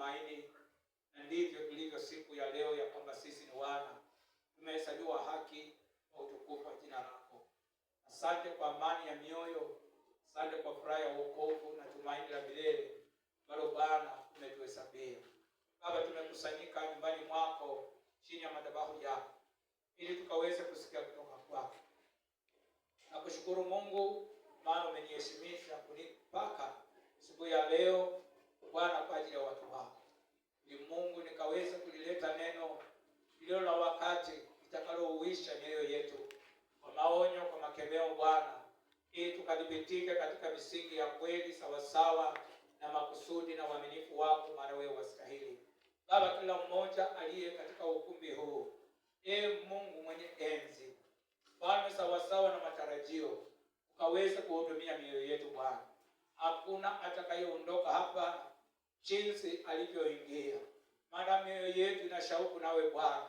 tumaini, na ndivyo tulivyo siku ya leo, ya kwamba sisi ni wana, tumehesabiwa haki kwa utukufu wa jina lako. Asante kwa amani ya mioyo, asante kwa furaha ya wokovu na tumaini la milele ambalo Bwana umetuhesabia. Baba, tumekusanyika nyumbani mwako chini ya madhabahu yako ili tukaweze kusikia kutoka kwako. Nakushukuru Mungu, maana umeniheshimisha kunipaka siku ya leo Bwana kwa ajili ya watu wako. Ni Mungu nikaweza kulileta neno lililo la wakati litakalouisha mioyo yetu kwa maonyo, kwa makemeo Bwana, ili tukadhibitike katika misingi ya kweli sawasawa na makusudi na uaminifu wako, maana wewe wastahili. Baba, kila mmoja aliye katika ukumbi huu, Mungu mwenye enzi, Bwana, sawasawa na matarajio, ukaweze kuhudumia mioyo yetu Bwana. Hakuna atakayeondoka hapa jinsi alivyoingia, maana mioyo yetu ina shauku nawe Bwana,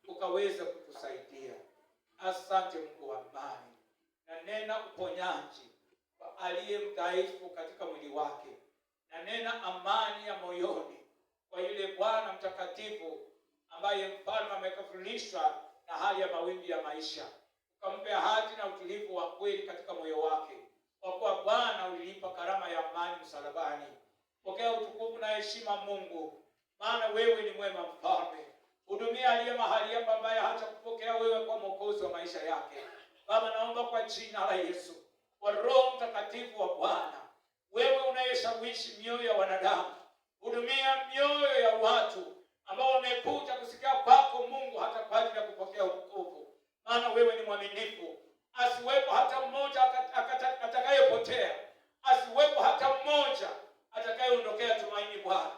ukaweza kutusaidia. Asante Mungu wa amani, na nena uponyaji kwa aliye mdhaifu katika mwili wake, na nena amani ya moyoni kwa yule Bwana mtakatifu ambaye mfalme amekafurishwa na hali ya mawimbi ya maisha, ukampe haki na utulivu wa kweli katika moyo wake, kwa kuwa Bwana ulilipa karama ya amani msalabani. Pokea utukufu na heshima Mungu, maana wewe ni mwema mfalme. Hudumia aliye mahali hapa ambaye hata kupokea wewe kwa mwokozi wa maisha yake. Baba, naomba kwa jina la Yesu, kwa Roho Mtakatifu wa Bwana, wewe unayeshawishi mioyo ya wanadamu, hudumia mioyo ya watu ambao wamekuja kusikia kwako Mungu, hata kwa ajili ya kupokea wokovu, maana wewe ni mwaminifu. Asiwepo hata mmoja atakayepotea, asiwepo hata mmoja atakayeondokea tumaini Bwana,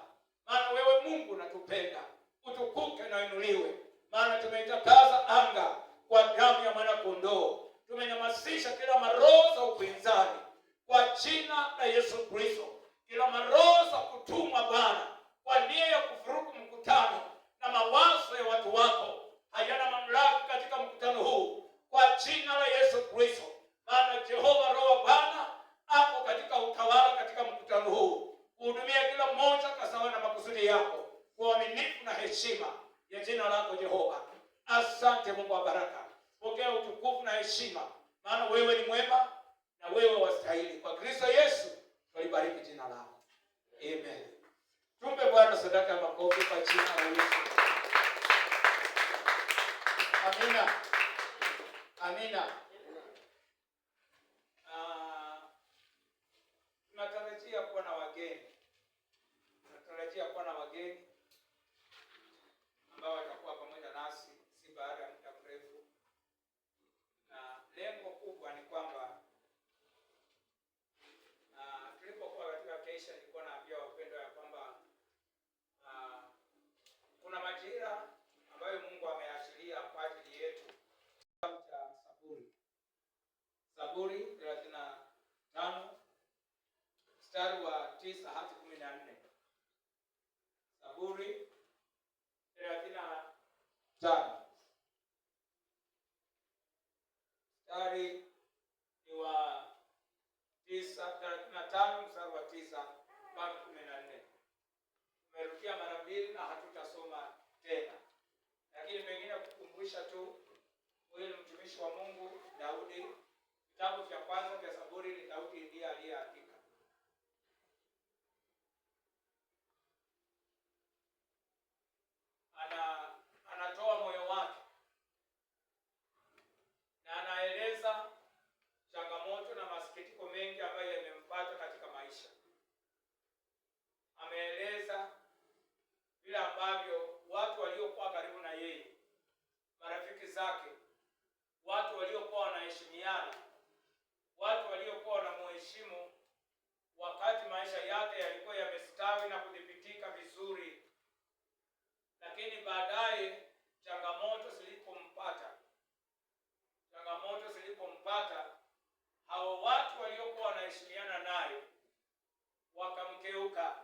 maana wewe Mungu unatupenda. Utukuke na uinuliwe, maana tumeitakaza anga kwa damu ya mwana kondoo. Tumenyamasisha kila maroho za upinzani kwa jina la Yesu Kristo. Kila maroho za kutumwa Bwana kwa nia ya kufuruku mkutano na mawazo ya watu wako hayana mamlaka katika mkutano huu kwa jina la Yesu Kristo. Maana Jehova Roho Bwana hapo katika utawala katika mkutano huu, kuhudumia kila mmoja kasawa na makusudi yako, kwa uaminifu na heshima ya jina lako Jehova. Asante Mungu wa baraka, pokea utukufu na heshima, maana wewe ni mwema na wewe wastahili. Kwa Kristo Yesu tulibariki jina lako. Amen. Tumpe Bwana sadaka ya makofi kwa jina la Yesu. Amina. Amina. Tunatarajia kuwa na wageni. Tunatarajia kuwa na wageni ambao watakuwa pamoja nasi si baada ya muda mrefu. Na lengo kubwa ni kwamba tulipokuwa katika kesha, nilikuwa naambia wapendwa ya kwamba kuna majira ambayo Mungu ameachilia kwa ajili yetu. Cha Zaburi 35 mstari wa 9 hadi 14. Zaburi 35 mstari ni wa 35 mstari wa 9 mpaka 14. Tumerudia mara mbili na hatutasoma tena, lakini pengine kukumbusha tu, huyu ni mtumishi wa Mungu Daudi. Kitabu cha kwanza cha Zaburi ni Daudi ndiye aliyeandika. Anatoa moyo wake na anaeleza changamoto na masikitiko mengi ambayo yamempata katika maisha. Ameeleza vile ambavyo watu waliokuwa karibu na yeye, marafiki zake, watu waliokuwa wanaheshimiana, watu waliokuwa wanamheshimu wakati maisha yake yalikuwa yamestawi na kudhibitika vizuri, lakini baadaye changamoto zilipompata, hao watu waliokuwa wanaheshimiana naye wakamkeuka.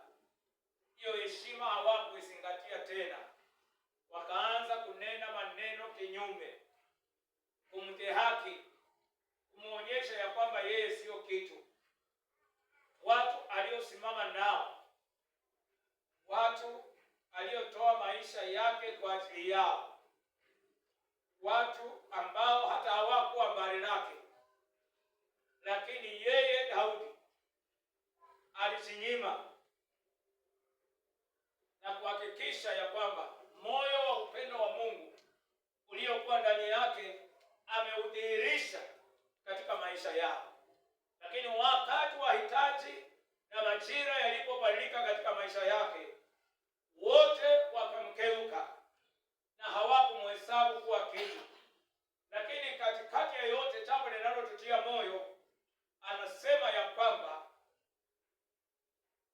Hiyo heshima hawakuizingatia tena, wakaanza kunena maneno kinyume, kumdhihaki, kumuonyesha ya kwamba yeye sio kitu. Watu aliosimama nao, watu maisha yake kwa ajili yao, watu ambao hata hawakuwa mbali nake, lakini yeye Daudi alijinyima na kuhakikisha ya kwamba moyo wa upendo wa Mungu uliokuwa ndani yake ameudhihirisha katika maisha yao. Lakini wakati wa hitaji na majira yalipobadilika katika maisha yake, wote wakamkeuka na hawakumhesabu kuwa kitu. Lakini katikati ya yote, jambo linalotutia moyo, anasema ya kwamba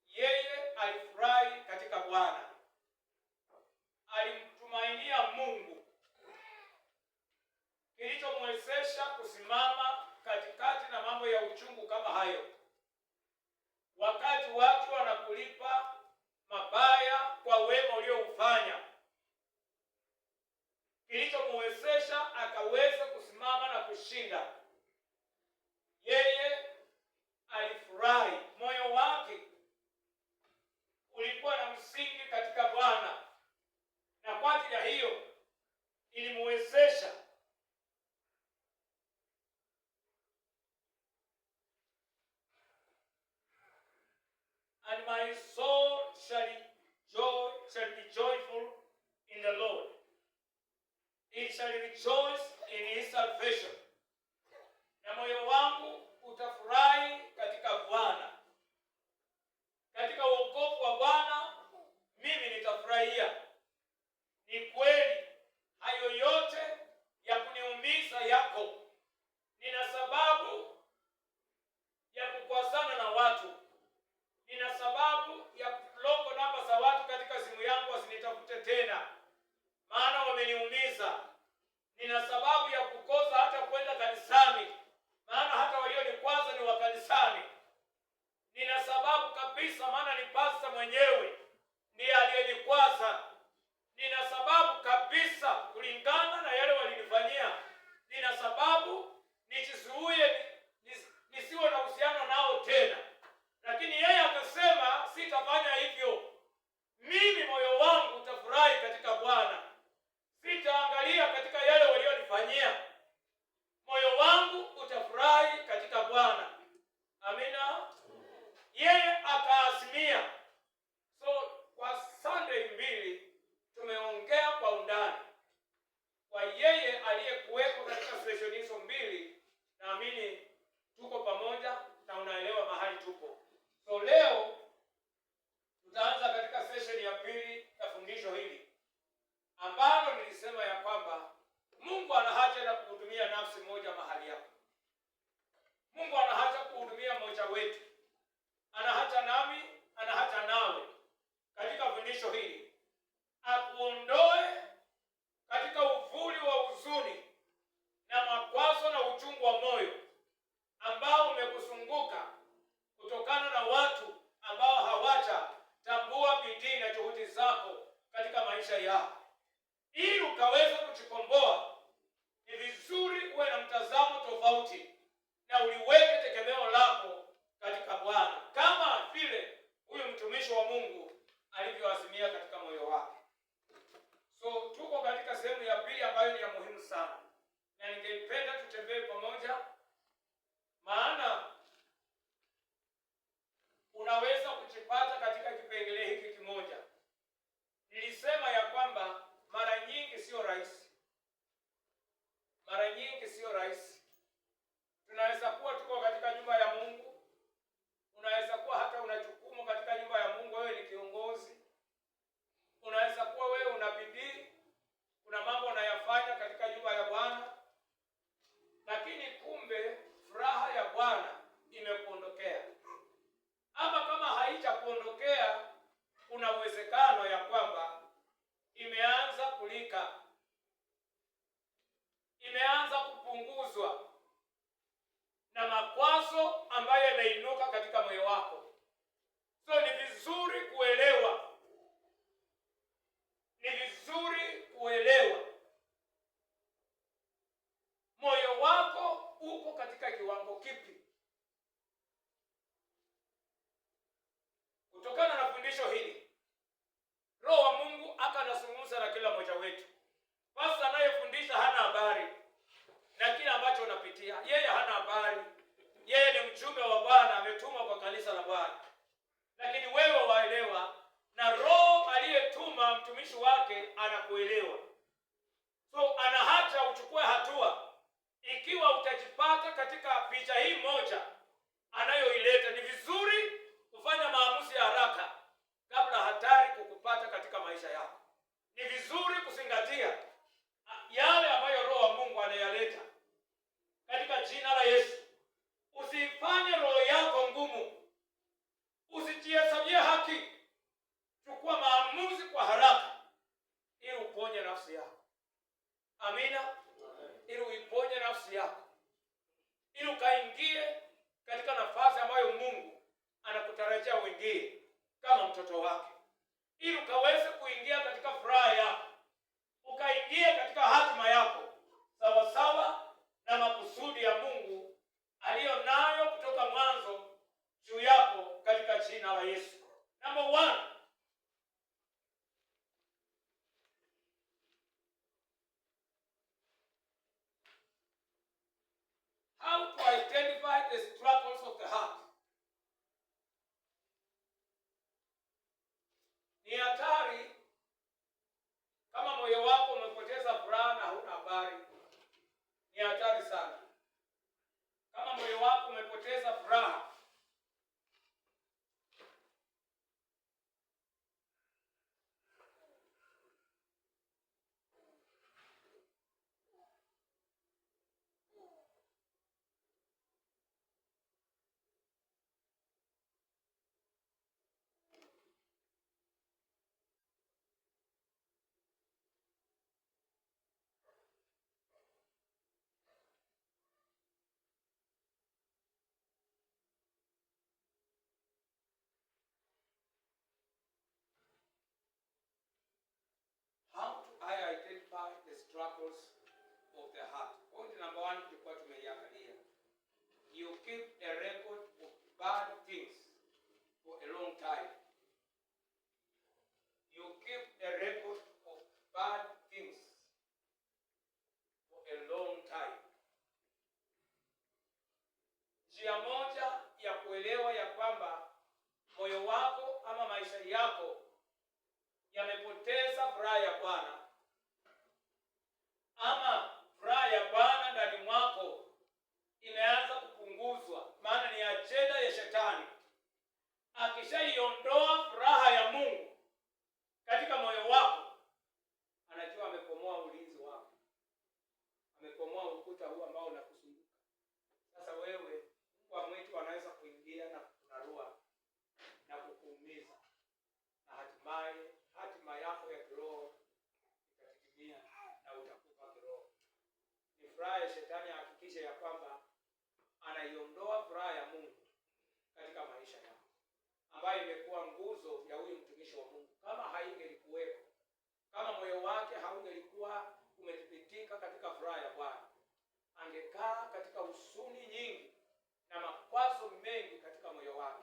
yeye alifurahi katika Bwana, alimtumainia Mungu, kilichomwezesha kusimama katikati na mambo ya uchungu kama hayo, wakati watu wanakulipa mabaya kwa wema ulioufanya, kilichomwezesha akaweza kusimama na kushinda. Yeye alifurahi, moyo wake ulikuwa na msingi katika Bwana, na kwa ajili ya hiyo ilimwezesha and my soul shall be joyful in the Lord. It shall rejoice in his salvation. Na moyo wangu utafurahi katika Bwana. Katika wokovu wa Bwana mimi nitafurahia. Ni kweli hayo yote ya kuniumiza yako, nina sababu ya kukwazana na watu, nina sababu ya kubloko namba za watu katika simu yangu wasinitafute tena, maana wameniumiza. Nina sababu ya kukosa hata kwenda kanisani, maana hata walionikwaza ni wa kanisani. Nina sababu kabisa, maana ni pasta mwenyewe ndiye aliyenikwaza. Nina sababu kabisa kulingana na yale walinifanyia. Nina sababu nijizuie nisiwe na uhusiano nao tena. Lakini yeye akasema sitafanya hivyo. Mimi moyo wangu utafurahi katika Bwana. Sitaangalia katika yale walionifanyia. Moyo wangu utafurahi katika Bwana. Amina. Yeye akaazimia. So kwa Sunday mbili tumeongea kwa undani kwa yeye aliyekuwepo katika session hizo mbili. Naamini tuko pamoja na unaelewa mahali tupo. So leo tutaanza katika session ya pili ya fundisho hili, ambalo nilisema ya kwamba Mungu ana haja na kuhudumia nafsi moja mahali hapa. Mungu ana haja kuhudumia mmoja wetu. Ana haja nami, ana haja nawe katika fundisho hili. Akuondoe katika uvuli wa huzuni na makwazo na uchungu wa moyo ambao umekuzunguka kutokana na watu ambao hawajatambua bidii na juhudi zako katika maisha yao. Ili ukaweza kujikomboa, ni vizuri uwe na mtazamo tofauti na uliweke tegemeo lako katika Bwana, kama vile huyu mtumishi wa Mungu alivyoazimia katika moyo wake. So tuko katika sehemu ya pili ambayo ni ya muhimu sana, na ningependa tutembee pamoja, maana unaweza kujipata katika kipengele hiki kimoja. Nilisema ya kwamba mara nyingi sio rahisi. Mara nyingi sio rahisi. Tunaweza kuwa tuko katika nyumba ya Mungu. Unaweza kuwa hata una jukumu katika nyumba ya Mungu, wewe ni kiongozi. Unaweza kuwa wewe una bidii, kuna mambo unayafanya katika nyumba ya Bwana, lakini kumbe furaha ya Bwana imekuondokea. Ama kama haijakuondokea, anazungumza na kila mmoja wetu. Pastor anayefundisha hana habari na kile ambacho unapitia. Yeye hana habari. Yeye ni mjumbe wa Bwana, ametumwa kwa kanisa la Bwana. Lakini wewe waelewa, na Roho aliyetuma mtumishi wake anakuelewa. So anahacha uchukue hatua. Ikiwa utajipata katika picha hii moja anayoileta, ni vizuri kufanya maamuzi ya haraka kabla hatari kukupata katika maisha yako. Ni vizuri kuzingatia yale ambayo Roho wa Mungu anayaleta katika jina la Yesu. Usifanye roho yako ngumu. Usijihesabie haki. Chukua maamuzi kwa haraka ili uponye nafsi yako. Amina. Ili uiponye nafsi yako, ili ukaingie katika nafasi ambayo Mungu anakutarajia uingie kama mtoto wake, ili ukaweze kuingia katika furaha yako, ukaingie katika hatima yako sawa sawa na makusudi ya Mungu aliyo nayo kutoka mwanzo juu yako katika jina la Yesu. Number 1, how to identify the struggles of the heart. Ni hatari kama moyo wako umepoteza furaha na huna habari. Ni hatari sana kama moyo wako umepoteza furaha. The struggles of the heart. Point number 1 tulikuwa tumeiangalia. You keep a record of bad things for a long time. You keep a record of bad things for a long time. Njia moja ya kuelewa ya kwamba moyo wako ama maisha yako yamepoteza furaha ya Bwana, ama furaha ya Bwana ndani mwako imeanza kupunguzwa, maana ni ajenda ya Shetani. Akishaiondoa furaha ya Mungu katika moyo wako, anajua amepomoa ulinzi wako, amepomoa ukuta huu ambao unakuzunguka. Sasa wewe, kwa mwitu anaweza kuingia na kunarua na kukuumiza, na hatimaye hatima yako ya kiroho itatimia na utakufa kiroho. Ni furaha ya Shetani ahakikishe ya kwamba anaiondoa furaha ya Mungu katika maisha yako, ambayo imekuwa nguzo ya huyu mtumishi wa Mungu. Kama haingelikuwepo, kama moyo wake haungelikuwa umethibitika katika furaha ya Bwana, angekaa katika huzuni nyingi na makwazo mengi katika moyo wake.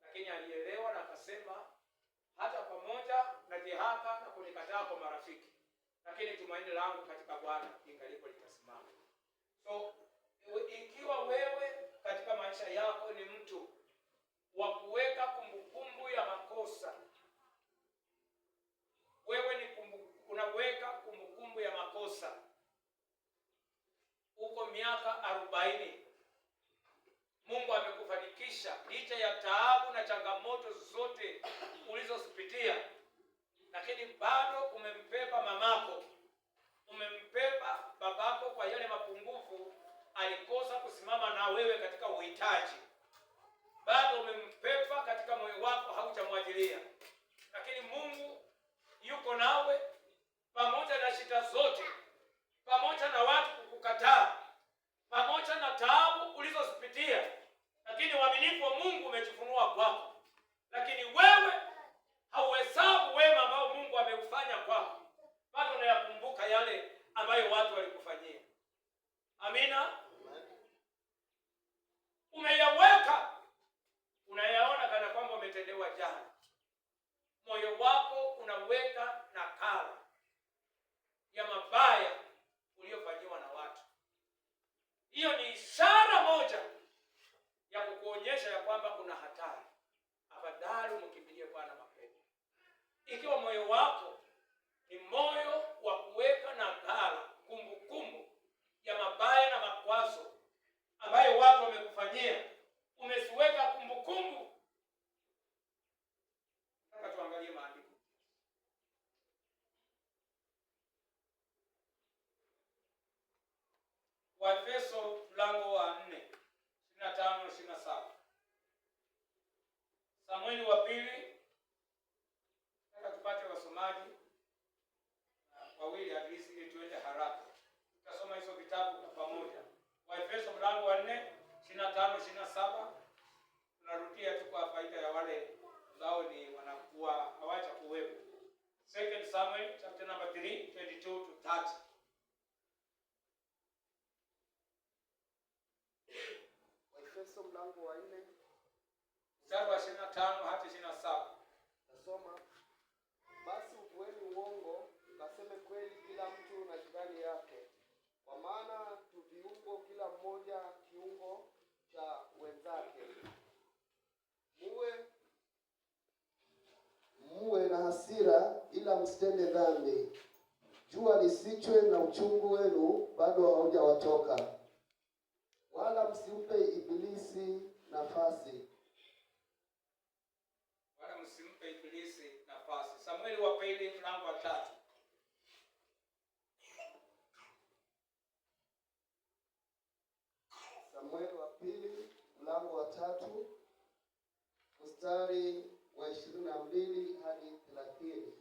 Lakini alielewa na akasema, hata pamoja na dhihaka na kunikataa kwa marafiki, lakini tumaini langu katika Bwana ingalipo litasimama. So ikiwa wewe katika maisha yako ni mtu wa kuweka kumbukumbu ya makosa, wewe ni unaweka kumbukumbu ya makosa, uko miaka 40, Mungu amekufanikisha licha ya taabu na changamoto zote ulizozipitia, lakini bado umempepa mamako, umempepa babako kwa yale mapungufu alikosa kusimama na wewe katika uhitaji. Bado umempepa katika moyo wako, hautamwajilia. Lakini Mungu yuko nawe pamoja na shida zote, pamoja na watu kukukataa, pamoja na taabu ulizozipitia, lakini uaminifu wa Mungu umejifunua kwako. Lakini wewe hauhesabu wema ambao Mungu ameufanya kwako, bado unayakumbuka yale ambayo watu walikufanyia. Amina. Umeyaweka, unayaona kana kwamba umetendewa jana. moyo wako unaweka nakala ya mabaya uliyofanyiwa na watu, hiyo ni ishara moja ya kukuonyesha ya kwamba kuna hatari. Afadhali umkimbilie Bwana mapema. Ikiwa moyo wako ni moyo wa kuweka nakala, kumbukumbu ya mabaya na makwazo ambayo watu wamekufanyia, umesiweka kumbukumbu. Nataka tuangalie maandiko. Waefeso mlango wa 4:25-27. Samueli wa pili. Nataka tupate wasomaji wawili halisi ili tuende haraka. Tutasoma hizo vitabu kwa pamoja. Waefeso mlango wa 4:25-27. Tunarudia tu kwa faida ya wale ambao ni wanakuwa hawacha kuwepo. 2 Samuel chapter number 3:22-30. Waefeso mlango wa 4 mstari wa 25 hadi 27. nasoma: basi uvueni uongo, kaseme kweli kila mtu na jirani yake, kwa maana tu viungo, kila mmoja kiungo cha wenzake. Muwe na hasira, ila msitende dhambi. Jua lisichwe na uchungu wenu bado haujawatoka, wala msimpe Ibilisi nafasi. Samueli wa pili mlango wa 3. Samueli wa pili mlango wa 3 mstari wa 22 hadi 30.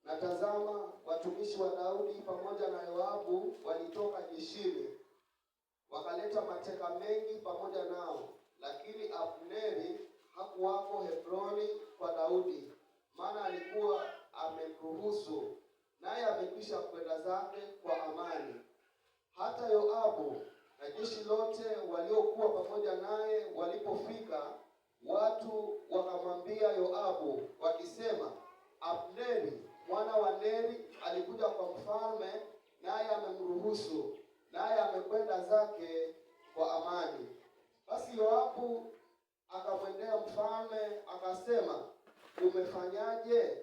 Na tazama, watumishi wa Daudi pamoja na Yoabu walitoka jeshini, wakaleta mateka mengi pamoja nao, lakini Abneri hakuwako Hebroni kwa Daudi, maana alikuwa amemruhusu, naye amekwisha kwenda zake kwa amani. Hata Yoabu na jeshi lote waliokuwa pamoja naye walipofika, watu wakamwambia Yoabu wakisema, Abneri mwana wa Neri alikuja kwa mfalme, naye amemruhusu, naye amekwenda zake kwa amani. Basi Yoabu akamwendea mfalme akasema, umefanyaje?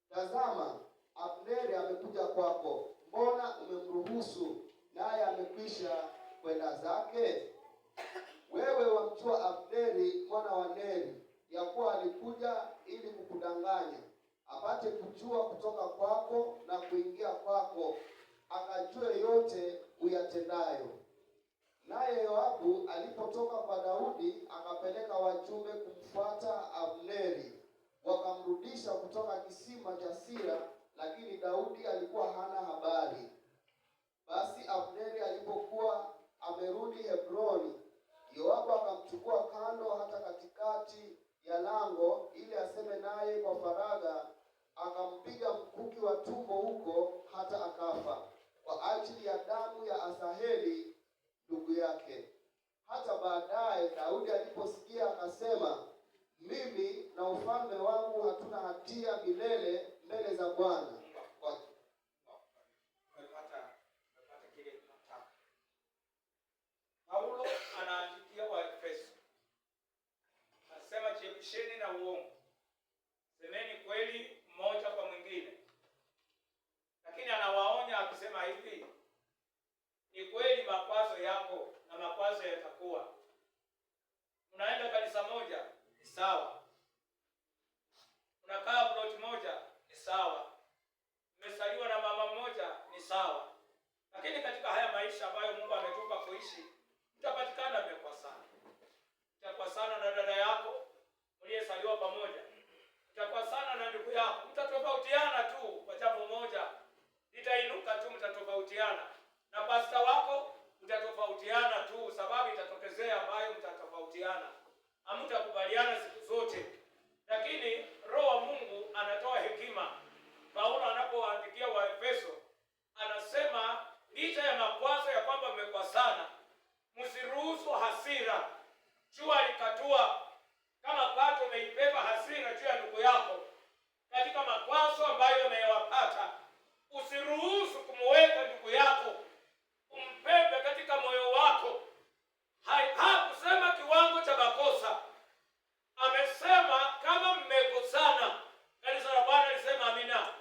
Tazama, Abneri amekuja kwako, mbona umemruhusu, naye amekwisha kwenda zake? Wewe wamjua Abneri mwana wa Neri, ya kuwa alikuja ili kukudanganya, apate kujua kutoka kwako na kuingia kwako, akajue yote uyatendayo. Naye Yoabu alipotoka kwa Daudi, akapeleka wajumbe kumfuata Abneri, wakamrudisha kutoka kisima cha Sira, lakini Daudi alikuwa hana habari. Basi Abneri alipokuwa amerudi Hebroni, Yoabu akamchukua kando hata katikati ya lango, ili aseme naye kwa faragha, akampiga mkuki wa tumbo huko hata akafa, kwa ajili ya damu ya Asaheli ndugu yake. Hata baadaye Daudi aliposikia akasema, mimi na ufalme wangu hatuna hatia milele mbele za Bwana. Paulo anaandikia Waefeso, anasema jiepusheni na uongo, semeni kweli mmoja kwa mwingine. Lakini anawaonya akisema hivi, ni kweli makwazo yako na makwazo yatakuwa. Unaenda kanisa moja, ni sawa. Unakaa plot moja, ni sawa. Umesaliwa na mama mmoja, ni sawa. Lakini katika haya maisha ambayo Mungu ametupa kuishi, utapatikana mmekwasana. Utakwasana na dada yako mliyesaliwa pamoja. Utakwasana na ndugu yako. Mtatofautiana tu kwa jambo moja. Litainuka tu, mtatofautiana. Na pasta wako mtatofautiana tu, sababu itatokezea ambayo mtatofautiana. Hamtakubaliana siku zote. Lakini Roho wa Mungu anatoa hekima. Paulo anapowaandikia Waefeso anasema, licha ya makwazo ya kwamba mmekwasana, msiruhusu hasira. Jua likatua, kama pato umeipeka makwazo ambayo yamewapata. Usiruhusu kumweka ndugu yako, umpebe katika moyo wako. Hakusema kiwango cha makosa, amesema kama mmekosana. Kanisa la Bwana lisema amina.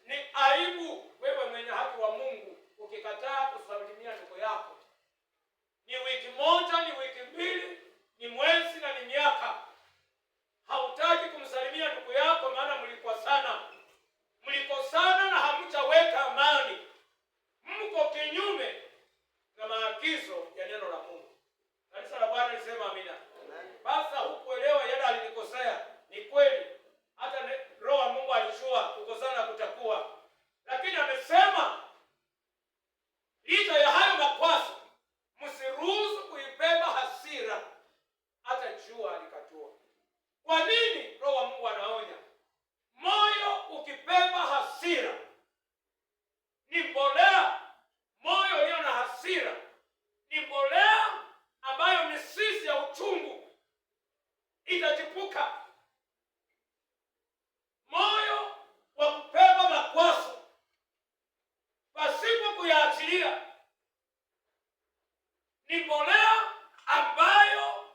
Ni aibu wewe mwenye haki wa Mungu ukikataa kusalimia ndugu yako. Ni wiki moja, ni wiki mbili, ni mwezi na ni miaka, hautaki kumsalimia ndugu yako, maana mlikosana na hamtaweka amani. Mko kinyume na maagizo ya neno la Mungu. Kanisa la Bwana lisema amina. Basi hukuelewa yale alinikosea. Ni kweli, hata Roho wa Mungu alijua kukosana kutakuwa, lakini amesema licha ya hayo makwazo, msiruhusu kuibeba hasira hata jua likatua. Kwa nini Roho wa Mungu anaonya? Moyo ukibeba hasira ni mbolea. Moyo ulio na hasira ni mbolea ambayo mizizi ya uchungu itachipuka. Moyo wa kubeba makwazo pasipo kuyaachilia ni mbolea ambayo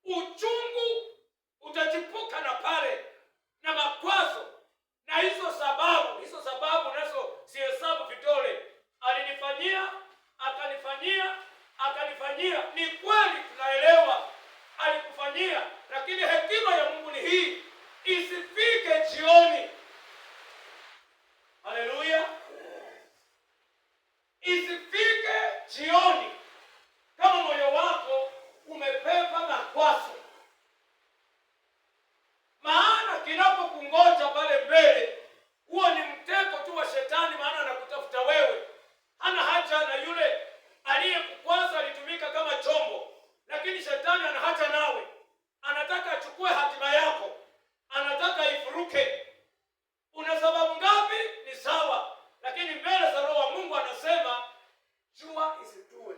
uchungu utachipuka na pale na makwazo. Na hizo sababu nazo sihesabu vidole. Alinifanyia, akanifanyia. Ni kweli, tunaelewa alikufanyia, lakini hekima ya Mungu ni hii: isifike jioni. Haleluya! Isifike jioni kama moyo wako umebeba makwazo, maana kinapokungoja pale mbele, huo ni mtego tu wa shetani, maana anakutafuta wewe. Hana haja na yule aliyekukwaza, alitumika kama chombo, lakini shetani ana haja nawe. Anataka achukue hatima yako, anataka ifuruke. Una sababu ngapi? Ni sawa, lakini mbele za Roho wa Mungu anasema jua isitue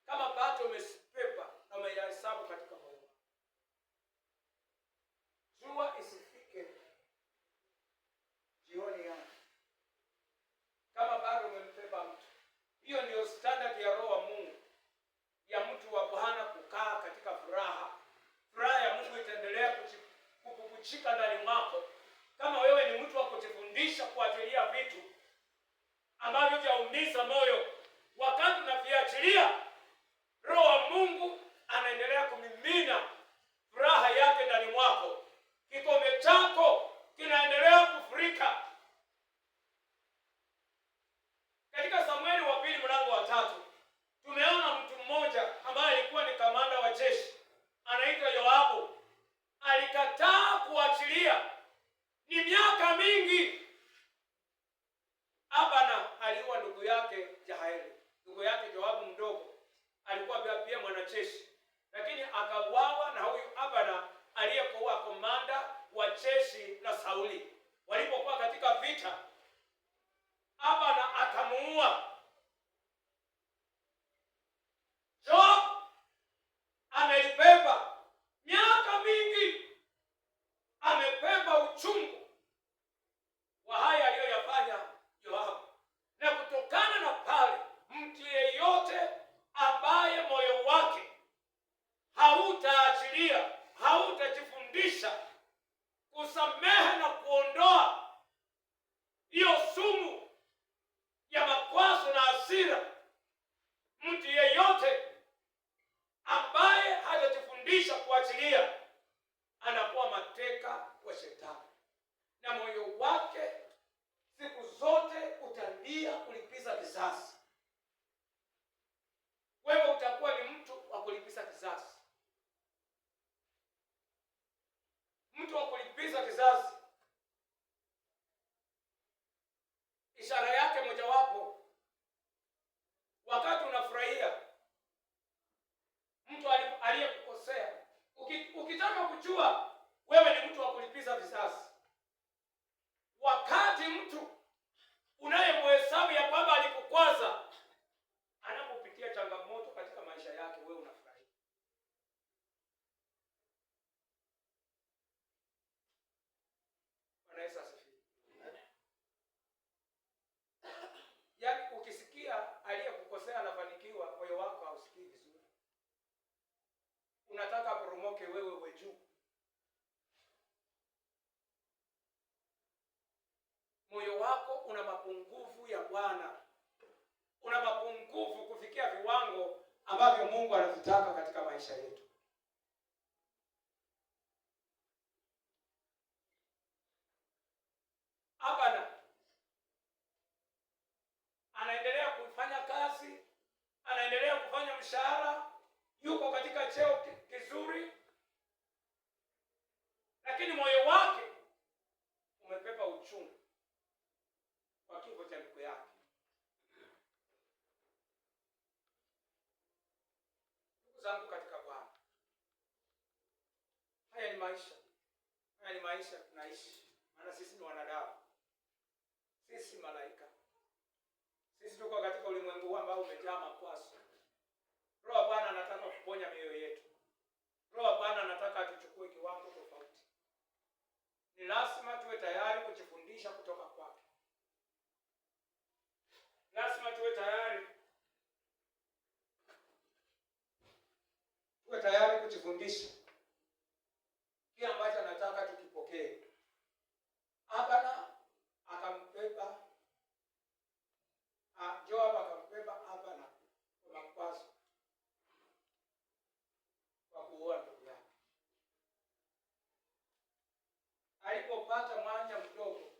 kama bado umesipepa na umeyahesabu katika moyo. Jua isifike jioni yako kama bado umempepa mtu. Hiyo ndio standard ya Roho wa Mungu, ya mtu wa Bwana kukaa katika furaha. Furaha ya Mungu itaendelea kukuchika ndani mwako kama wewe ni mtu wa kujifundisha kuachilia vitu ambavyo vyaumiza moyo. Wakati unaviachilia, Roho wa Mungu anaendelea kumimina furaha yake ndani mwako. Kikombe chako kinaendelea kufurika. Katika Samueli wa pili mlango wa 3 tumeona mtu mmoja ambaye alikuwa ni kamanda wa jeshi, anaitwa Yoabu. Alikataa kuachilia. Ni miaka mingi. Abana aliua ndugu yake Jahaeli. Ndugu yake Yoabu mdogo alikuwa pia mwanajeshi, lakini akauawa na huyu Abana aliyekuwa komanda wa jeshi la Sauli. Walipokuwa katika vita, Abana akamuua. Joab ameibeba miaka mingi, amebeba uchungu wa haya aliyoyafanya Yoabu. Na kutokana na pale, mtu yeyote ambaye moyo wake hautaachilia, hautajifundisha kusamehe na kuondoa hiyo sumu ya makwazo na hasira, mtu yeyote ambaye hatajifundisha kuachilia, anakuwa mateka wa shetani, na moyo wake siku zote utalia kulipiza kisasi. Wewe utakuwa ni mtu wa kulipiza kisasi, mtu wa kulipiza kisasi. Ishara yake mojawapo, wakati unafurahia mtu aliyekukosea, ukitaka kujua wewe ni mtu wa kulipiza visasi, wakati mtu unayemhesabu ya kwamba alikukwaza anapopitia changamoto katika maisha yake, wewe unafurahia. unyooke, wewe uwe juu. Moyo wako una mapungufu ya Bwana, una mapungufu kufikia viwango ambavyo Mungu anavitaka katika maisha yetu. Abana anaendelea kufanya kazi, anaendelea kufanya mshahara, yuko katika cheo kizuri, lakini moyo wake umebeba uchungu kwa kifo cha ndugu yake. Ndugu zangu katika Bwana, haya ni maisha, haya ni maisha tunaishi. Maana sisi ni wanadamu, sisi malaika, sisi tuko katika ulimwengu huu ambao umejaa makwazo. Roho wa Bwana anataka kuponya mioyo yetu. Roho wa Bwana anataka atuchukue kiwango tofauti. Ni lazima tuwe tayari kujifundisha kutoka kwake. Lazima tuwe tayari kujifundisha kile ambacho anataka tukipokee. Abana akampeba Joab, akampeba Abana kwa makwazo kwa kuoa ndugu yake. Alipopata mwanya mdogo,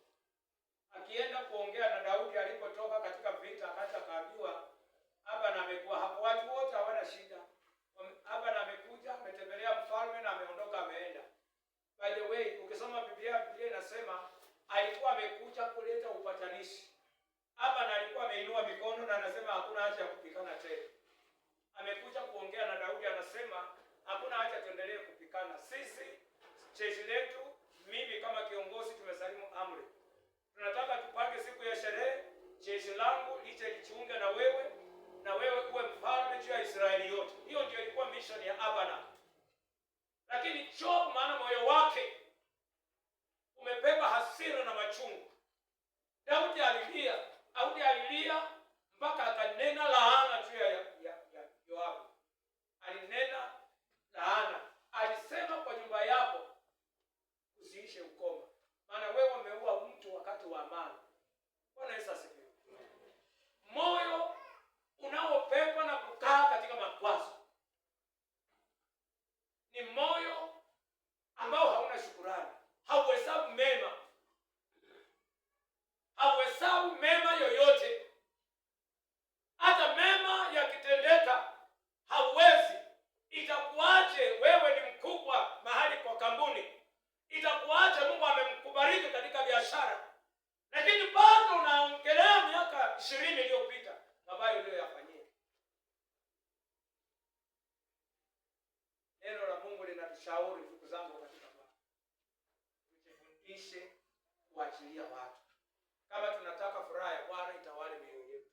akienda kuongea na Daudi alipotoka katika vita, akaambiwa Abana amekuwa hapo. Watu wote hawana shida. Abana amekuja, ametembelea mfalme na ameondoka, ameenda. By the way, ukisoma Biblia inasema alikuwa amekuja kuleta upatanishi. Abana alikuwa ameinua mikono na anasema hakuna haja ya kupikana tena. Amekuja kuongea na Daudi, anasema hakuna haja tuendelee kupikana. Sisi jeshi letu, mimi kama kiongozi tumesalimu amri. Tunataka tupange siku ya sherehe, jeshi langu lije lijiunge na wewe uwe mfalme juu ya Israeli yote. Hiyo ndio ilikuwa mission ya Abana. Lakini Job, maana moyo wake umebeba hasira na machungu. Daudi alilia mpaka akanena laana juu ya Yoabu. Alinena laana. Alisema kwa nyumba yako usiishe ukoma, maana wewe umeua mtu wakati wa amani. Bwana Yesu asifiwe. Moyo unaopepa na kukaa katika makwazo ni moyo ambao hauna shukrani, hauhesabu mema, hauhesabu mema yoyote. Hata mema yakitendeka hauwezi. Itakuaje wewe ni mkubwa mahali kwa kampuni? Itakuaje Mungu amemkubariki katika biashara, lakini bado unaongelea miaka 20 iliyopita mabaya uliyoyafanyia? Neno la Mungu linatushauri ndugu zangu katika Bwana, tujifundishe kuachilia watu. Kama tunataka furaha ya Bwana itawale mioyo yetu.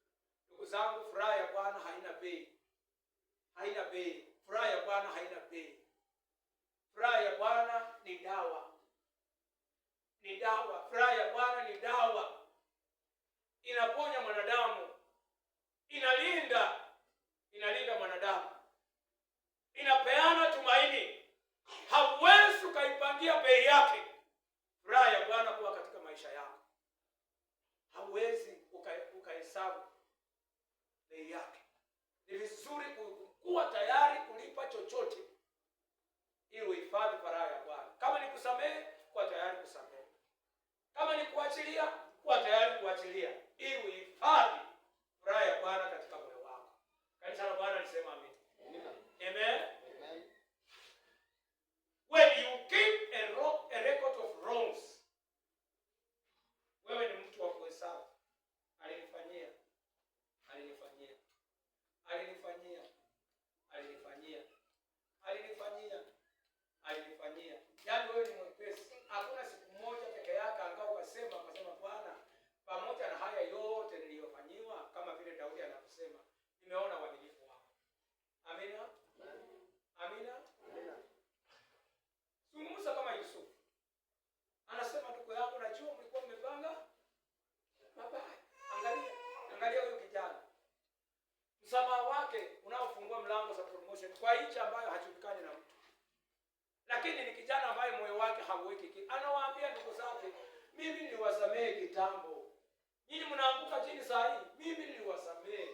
Ndugu zangu, furaha ya Bwana haina bei. Haina bei. Furaha ya Bwana haina bei. Furaha ya Bwana ni dawa. Ni dawa. Furaha ya Bwana ni dawa. Inaponya mwanadamu. Inalinda mwanadamu. Inapeana tumaini. Hauwezi ukaipangia bei yake furaha ya Bwana kuwa katika maisha yako. Hauwezi ukahesabu bei yake. Ni vizuri kuwa tayari kulipa chochote ili uhifadhi furaha ya Bwana. Kama ni kusamehe, kuwa tayari kusamehe. Kama ni kuachilia, kuwa tayari kuachilia ili uhifadhi furaha ya Bwana katika moyo wako. Kanisa la Bwana lisema amen. Amen. Amen. When you keep a record of wrongs, wewe ni mtu wa kuhesabu. Alinifanyia. Yaani wewe ni mwepesi. Hakuna siku moja peke yake angao ukasema Bwana, pamoja na haya yote niliyofanyiwa, kama vile Daudi anakusema, nimeona uaminifu wako. Amina. Amina. Zungumza kama Yusufu. Anasema ndugu yako, najua mlikuwa mmepanga mabaya. Angalia huyu kijana. Msamaha wake unaofungua mlango za promotion kwa nchi ambayo hajulikani na mtu. lakini ni kijana ambaye moyo wake hauweki kitu. Anawaambia ndugu zake, mimi niliwasamehe kitambo. Nyinyi mnaanguka chini saa hii, mimi niliwasamehe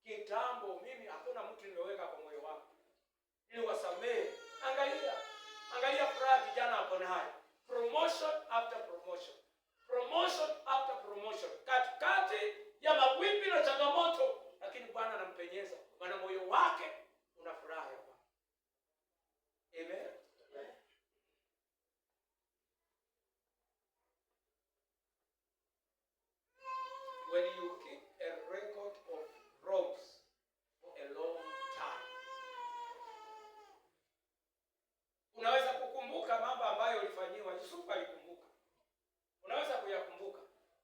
kitambo. Mimi hakuna mtu nimeweka kwa moyo wangu, niliwasamehe. Angalia furaha kijana hapo nayo. Promotion after promotion, promotion after promotion, katikati ya mawimbi na changamoto, lakini Bwana anampenyeza, maana moyo wake una furaha ya Bwana. Amen. When you keep a record of wrongs for a long time, unaweza kukumbuka mambo ambayo ulifanyiwa. Yusufu alikumbuka, unaweza kuyakumbuka,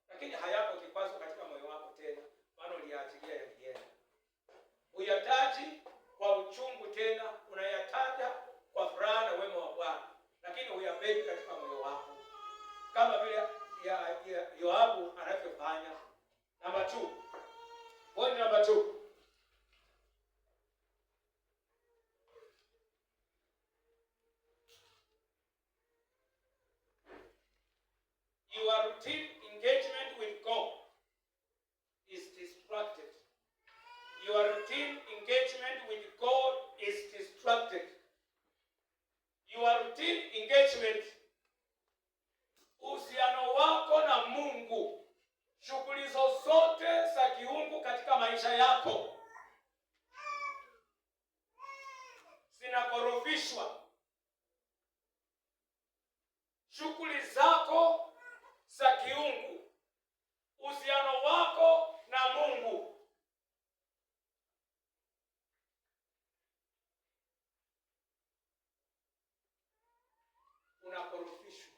lakini hayapo kikwazo katika moyo wako tena, maana uliyaachilia yakienda. Uyataji kwa uchungu tena, unayataja kwa furaha na wema wa Bwana, lakini huyabeki katika moyo wako, kama vile Yoabu anavyofanya. Number 2. Point number 2. Your routine engagement with God is distracted. Your routine engagement with God is distracted. Your routine engagement, uhusiano wako na Mungu, shughuli zozote za kiungu katika maisha yako zinakorofishwa. Shughuli zako za kiungu, uhusiano wako na Mungu unakorofishwa.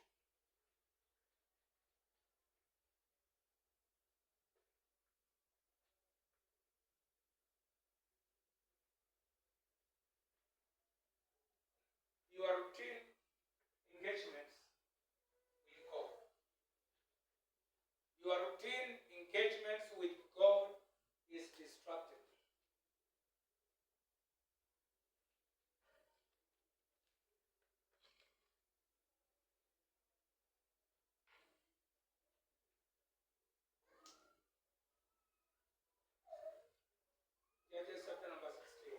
Your routine engagements with God. Your routine engagements with God is distracted. Judges chapter number 16.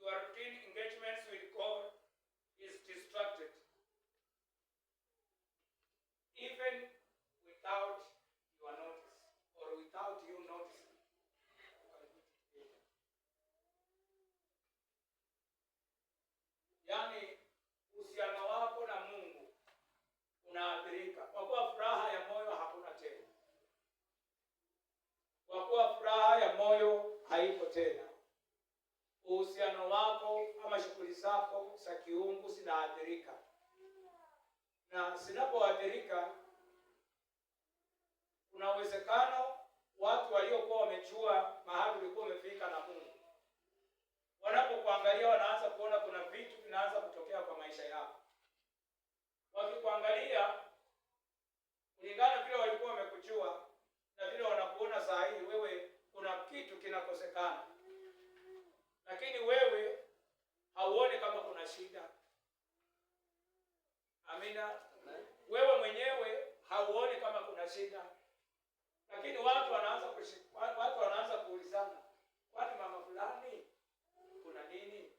Your routine engagements with God is distracted, even without your notice or without you noticing. Yaani uhusiano wako na Mungu unaathirika, kwa kuwa furaha ya moyo hakuna tena, kwa kuwa furaha ya moyo haipo tena. Uhusiano wako ama shughuli zako za kiungu zinaathirika, na zinapoathirika, kuna uwezekano watu waliokuwa wamejua mahali ulikuwa umefika na Mungu, wanapokuangalia wanaanza kuona kuna vitu vinaanza kutokea kwa maisha yako. Wakikuangalia kulingana vile walikuwa wamekujua na vile wanakuona saa hii, wewe kuna kitu kinakosekana, lakini wewe hauone kama kuna shida. Amina. Wewe mwenyewe hauone kama kuna shida, lakini watu wanaanza kuulizana, kwani mama fulani kuna nini?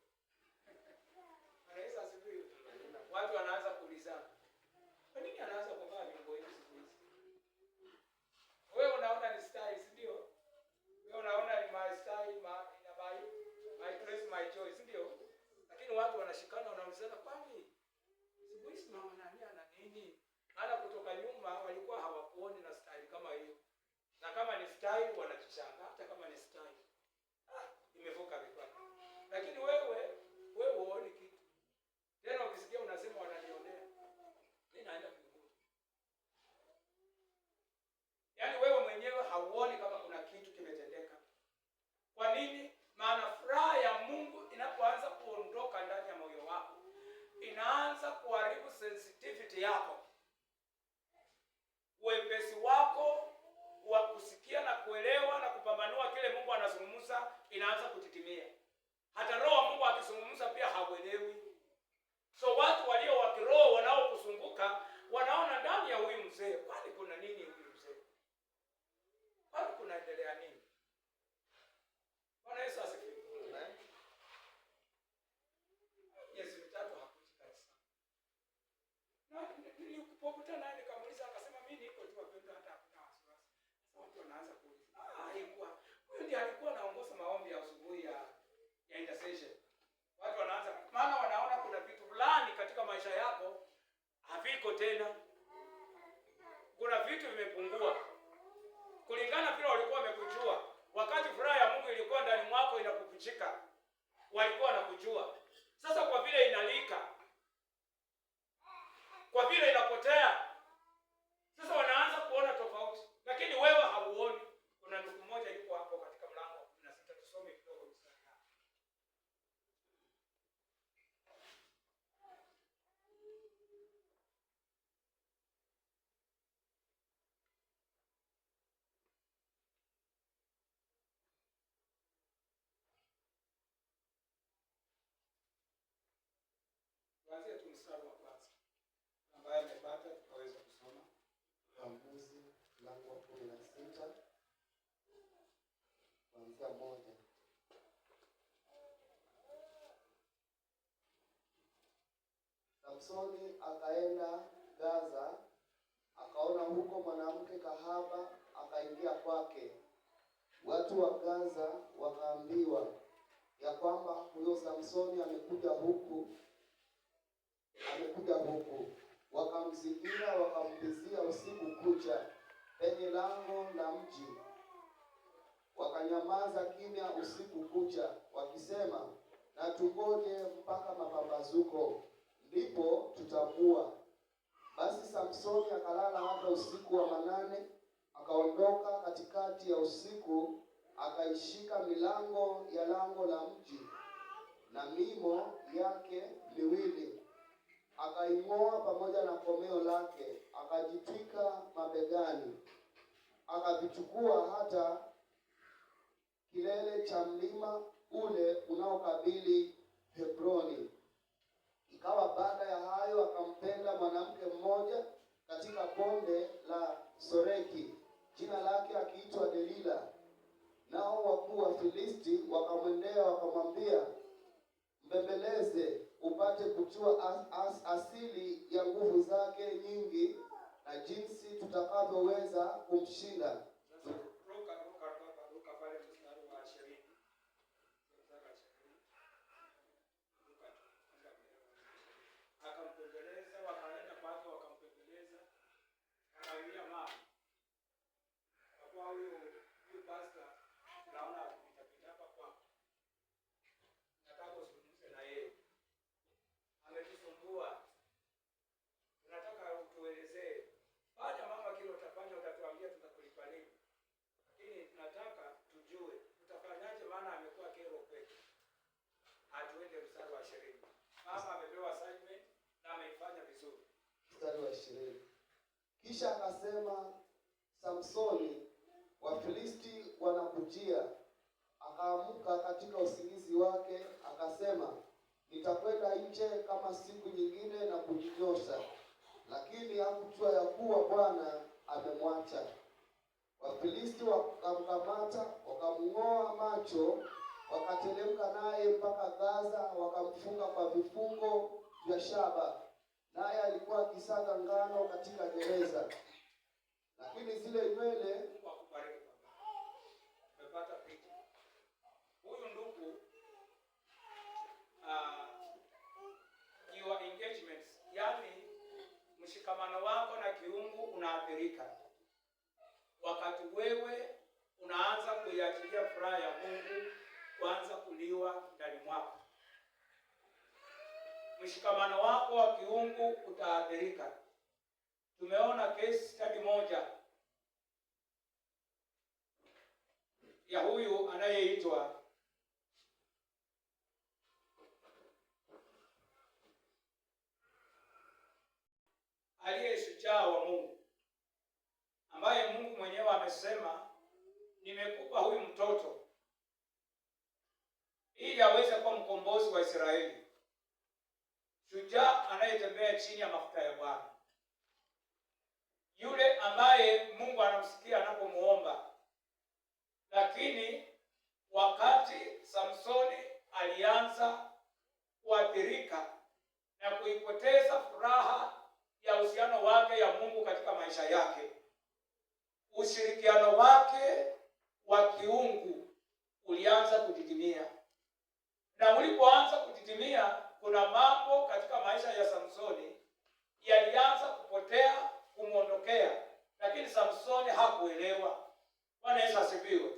Anaweza asifiwe. Watu wanaanza kuulizana, kwa nini anaanza kuvaa vingo hivi siku hizi? Wewe unaona ni style, si ndio? Wewe unaona ni my style, my dress, my choice, ndio? Lakini watu wanashikana wanaulizana, kwani siku hizi mama nani ana nini? Hata kutoka nyuma walikuwa hawakuoni na style kama hiyo. Na kama ni style wanajishanga. kung'ang'anua kile Mungu anazungumza, inaanza kutitimia. Hata roho wa Mungu akizungumza pia hauelewi. So watu walio wa kiroho wanaokuzunguka wanaona ndani ya huyu mzee, kwani kuna nini huyu mzee? Kwani kunaendelea nini? Bwana Yesu asifiwe. Miezi mitatu hakuji kanisa. Na nilipokutana naye nikamuuliza, akasema mimi niko tu wapenda, hata hakuna wasiwasi. Sasa watu wanaanza kuuliza, haikuwa huyo ndiye alikuwa anaongoza maombi ya asubuhi ya intercession. Watu wanaanza, maana wanaona kuna vitu fulani katika maisha yako haviko tena. Kuna vitu vimepungua kulingana vile walikuwa wamekujua. Wakati furaha ya Mungu ilikuwa ndani mwako inakukuchika, walikuwa wanakujua. Sasa kwa vile inalika, kwa vile inapotea, sasa wanaanza kuona tofauti, lakini wewe hauoni. Kuna ndugu mmoja yuko hapo katika mlango wa 16, tusome kidogo mstari hapo. Tuanzie tu mstari wa kwanza. Ambaye amepata tukaweza kusoma. Waamuzi mlango wa 16 kuanzia 1. Samsoni akaenda Gaza, akaona huko mwanamke kahaba, akaingia kwake. Watu wa Gaza wakaambiwa ya kwamba huyo Samsoni amekuja huku. Wakamzingira, wakampizia usiku kucha penye lango la mji. Wakanyamaza kimya usiku kucha, wakisema, na tungoje mpaka mapambazuko, ndipo tutamua. Basi Samsoni akalala hata usiku wa 8, akaondoka katikati ya usiku, akaishika milango ya lango la mji na mimo yake miwili, akaing'oa pamoja na komeo lake, akajitwika mabegani, akavichukua hata kilele cha mlima ule unaokabili Hebroni. Ikawa baada ya hayo, akampenda mwanamke mmoja katika bonde la Soreki, jina lake akiitwa Delila. Nao wakuu wa Filisti wakamwendea, wakamwambia, mbembeleze upate kujua asili ya nguvu zake nyingi na jinsi tutakavyoweza kumshinda. Ruka pale mstari wa 20. Akampembeleza, wakaenda kwake, wakampembeleza, akaambia mama, kwa huyu pastor naona nitapita hapa kwako, nataka uzungumze na yeye, ametusumbua, tunataka utuelezee. Baada mama, kile utafanya utatuambia, tutakulipa nini, lakini tunataka tujue tutafanyaje, maana amekuwa kero kwetu. Atuende mstari wa 20. Mama amepewa assignment na ameifanya vizuri. Mstari wa 20. Kisha akasema, Samsoni, Wafilisti wanakujia. Akaamka katika usingizi wake, akasema, nitakwenda nje kama siku nyingine na kujinyosha. Lakini hakujua ya kuwa Bwana amemwacha. Wafilisti wakamkamata, wakamng'oa macho, wakatelemka naye mpaka Gaza, wakamfunga kwa vifungo vya shaba, naye alikuwa akisaga ngano katika gereza. Lakini zile nywele, umepata picha. Huyu ndugu, your engagements, yani mshikamano wako na kiungu unaathirika wakati wewe unaanza kuiachilia furaha ya Mungu kuanza kuliwa ndani mwako. Mshikamano wako wa kiungu utaathirika. Tumeona case study moja ya huyu anayeitwa aliye shujaa wa Mungu, ambaye Mungu mwenyewe amesema nimekupa huyu mtoto ili aweze kuwa mkombozi wa Israeli, shujaa anayetembea chini ya mafuta ya Bwana, yule ambaye Mungu anamsikia anapomuomba. Lakini wakati Samsoni alianza kuathirika na kuipoteza furaha ya uhusiano wake ya Mungu katika maisha yake, ushirikiano wake wa kiungu ulianza kudidimia. Na ulipoanza kudidimia, kuna mambo katika maisha ya Samsoni yalianza kupotea, kumuondokea, lakini Samsoni hakuelewa. Bwana Yesu asifiwe.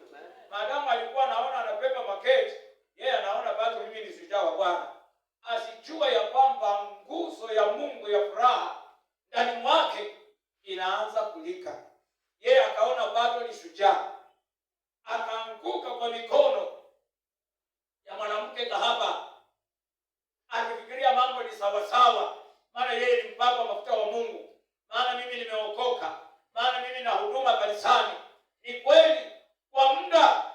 Maadamu alikuwa anaona anapepa maketi, yeye anaona bado mimi ni shujaa wa Bwana. Asijua ya kwamba nguzo ya Mungu ya furaha ndani mwake inaanza kulika. Yeye akaona bado ni shujaa, akaanguka kwa mikono ya mwanamke kahaba, akifikiria mambo ni sawa sawa, maana yeye ni mpako wa mafuta wa Mungu, maana mimi nimeokoka, maana mimi na huduma kanisani. Ni kweli kwa muda,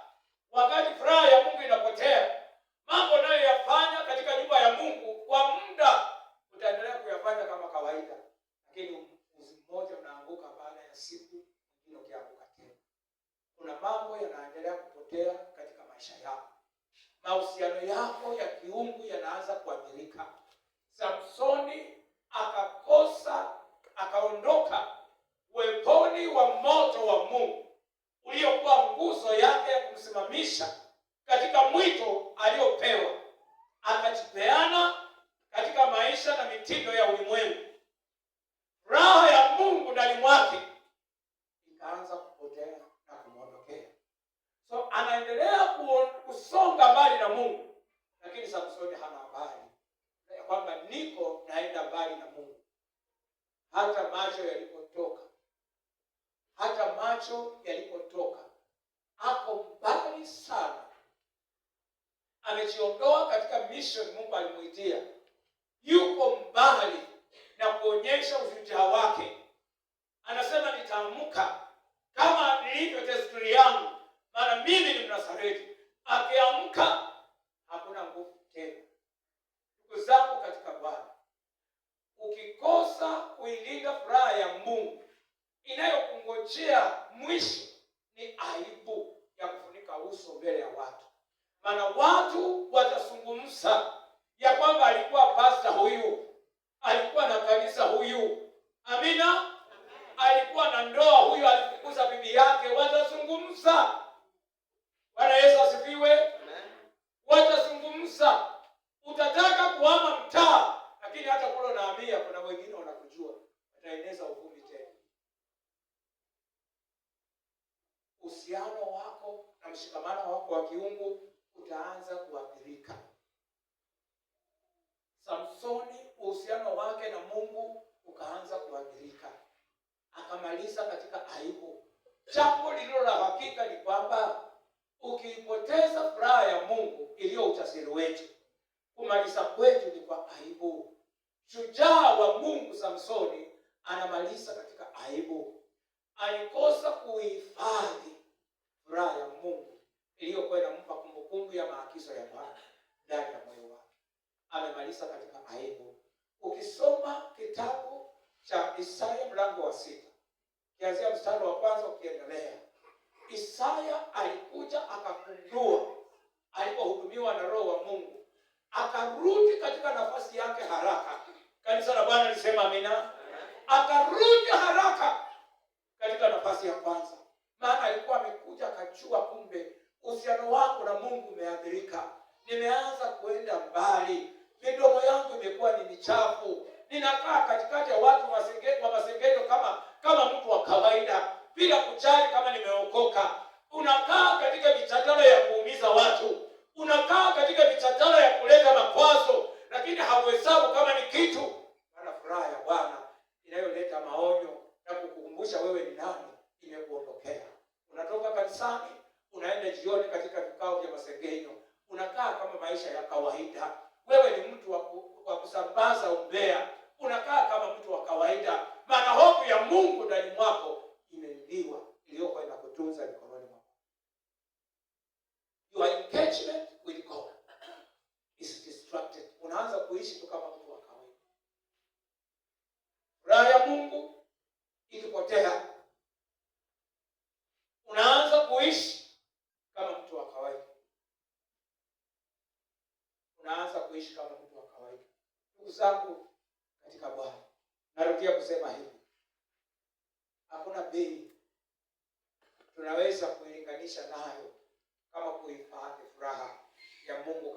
wakati furaha ya Mungu inapotea, mambo nayo yafanya katika nyumba ya Mungu kwa muda utaendelea kuyafanya kama kawaida, lakini mwezi mmoja unaanguka, baada ya siku nyingine ukianguka tena. Kuna mambo yanaendelea kupotea katika maisha yako. Mahusiano yako ya kiungu yanaanza kuathirika. Samsoni akaondoka uweponi wa moto wa Mungu uliokuwa nguzo yake ya kumsimamisha katika mwito aliopewa, akajipeana katika maisha na mitindo ya ulimwengu. Raha ya Mungu ndani mwake ikaanza kupotea na kumwondokea. So anaendelea kusonga mbali na Mungu, lakini Samsoni hana habari ya kwamba niko naenda mbali na Mungu. Hata macho yalipotoka, hapo mbali sana. Amejiondoa katika mission Mungu alimuitia. Yuko mbali na kuonyesha ushujaa wake. Anasema nitaamka kama nilivyo desturi yangu, maana mimi ni Mnazareti. Akiamka hakuna nguvu tena. Ndugu zangu katika Bwana, ukikosa kuilinda furaha ya Mungu inayokungojea mwisho, ni aibu ya kufunika uso mbele ya watu. Maana watu watazungumza ya kwamba alikuwa pastor huyu, alikuwa na kanisa huyu, amina, alikuwa na ndoa huyu, alifukuza bibi yake. Watazungumza. Bwana Yesu asifiwe. Watazungumza. Utataka kuhama mtaa, lakini hata kule naambia kuna wengine wanakujua, wataeneza uvumi tena. Uhusiano wako na mshikamano wako wa kiungu utaanza kuathirika. Samsoni, uhusiano wake na Mungu ukaanza kuathirika, akamaliza katika aibu. Jambo lililo la hakika ni kwamba ukiipoteza furaha ya Mungu iliyo utajiri wetu, kumaliza kwetu ni kwa aibu. Shujaa wa Mungu Samsoni anamaliza katika aibu. Alikosa kuhifadhi furaha ya Mungu iliyokuwa inampa kumbukumbu ya maagizo ya Bwana ndani ya moyo wake. Amemaliza katika aibu. Ukisoma kitabu cha Isaya mlango wa 6, kianzia mstari wa 1 ukiendelea, Isaya alikuja akakundua, alipohudumiwa na Roho wa Mungu, akarudi katika nafasi yake haraka. Kanisa la Bwana lisema amina. Akarudi haraka katika nafasi ya kwanza, maana alikuwa amekuja akajua kumbe uhusiano wangu na Mungu umeathirika. Nimeanza kuenda mbali, midomo yangu imekuwa ni michafu, ninakaa katikati ya watu wa masengenyo kama mtu wa kawaida, bila kujali kama nimeokoka. Unakaa katika mijadala ya kuumiza watu, unakaa katika mijadala ya kuleta makwazo, lakini hauhesabu kama ni kitu. Maana furaha ya Bwana inayoleta maonyo na kukukumbusha wewe ni nani imekuondokea. Unatoka kanisani, unaenda jioni katika vikao vya masengenyo, unakaa kama maisha ya kawaida. Wewe ni mtu wa kusambaza umbea, unakaa kama mtu wa kawaida, maana hofu ya Mungu ndani mwako imeuliwa, iliyokuwa inakutunza mikononi mwako. kuishi kama mtu wa kawaida. Ndugu zangu katika Bwana, narudia kusema hivi, hakuna bei tunaweza kuilinganisha nayo kama kuhifadhi furaha ya Mungu